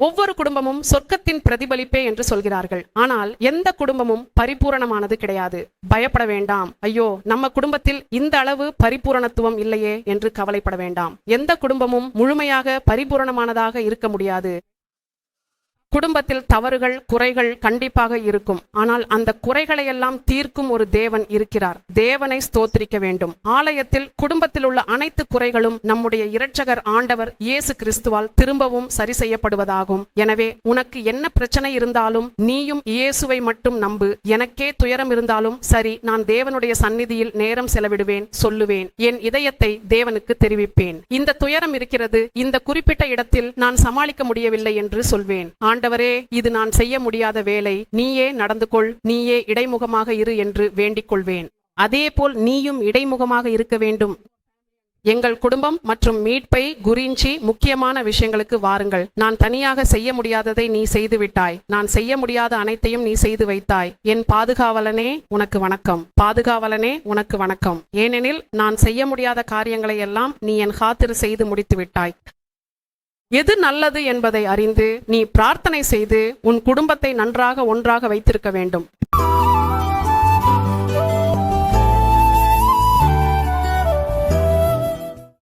ஒவ்வொரு குடும்பமும் சொர்க்கத்தின் பிரதிபலிப்பே என்று சொல்கிறார்கள். ஆனால் எந்த குடும்பமும் பரிபூரணமானது கிடையாது. பயப்பட வேண்டாம். ஐயோ, நம்ம குடும்பத்தில் இந்த அளவு பரிபூரணத்துவம் இல்லையே என்று கவலைப்பட வேண்டாம். எந்த குடும்பமும் முழுமையாக பரிபூரணமானதாக இருக்க முடியாது. குடும்பத்தில் தவறுகள், குறைகள் கண்டிப்பாக இருக்கும். ஆனால் அந்த குறைகளை எல்லாம் தீர்க்கும் ஒரு தேவன் இருக்கிறார். தேவனை ஸ்தோத்திரிக்க வேண்டும். ஆலயத்தில் குடும்பத்தில் உள்ள அனைத்து குறைகளும் நம்முடைய இரட்சகர் ஆண்டவர் இயேசு கிறிஸ்துவால் திரும்பவும் சரி செய்யப்படுவதாகும். எனவே உனக்கு என்ன பிரச்சனை இருந்தாலும் நீயும் இயேசுவை மட்டும் நம்பு. எனக்கே துயரம் இருந்தாலும் சரி, நான் தேவனுடைய சந்நிதியில் நேரம் செலவிடுவேன், சொல்லுவேன், என் இதயத்தை தேவனுக்கு தெரிவிப்பேன். இந்த துயரம் இருக்கிறது, இந்த குறிப்பிட்ட இடத்தில் நான் சமாளிக்க முடியவில்லை என்று சொல்வேன். ஆண்டவரே, இது நான் செய்ய முடியாத வேலை, நீயே நடந்து கொள், நீயே இடைமுகமாக இரு என்று வேண்டிக் கொள்வேன். அதேபோல் நீயும் இடைமுகமாக இருக்க வேண்டும். எங்கள் குடும்பம் மற்றும் மீட்பை குறிஞ்சி முக்கியமான விஷயங்களுக்கு வாருங்கள். நான் தனியாக செய்ய முடியாததை நீ செய்து விட்டாய். நான் செய்ய முடியாத அனைத்தையும் நீ செய்து வைத்தாய். என் பாதுகாவலனே உனக்கு வணக்கம். பாதுகாவலனே உனக்கு வணக்கம். ஏனெனில் நான் செய்ய முடியாத காரியங்களை எல்லாம் நீ என் காத்திரு செய்து முடித்து விட்டாய். எது நல்லது என்பதை அறிந்து நீ பிரார்த்தனை செய்து உன் குடும்பத்தை நன்றாக ஒன்றாக வைத்திருக்க வேண்டும்.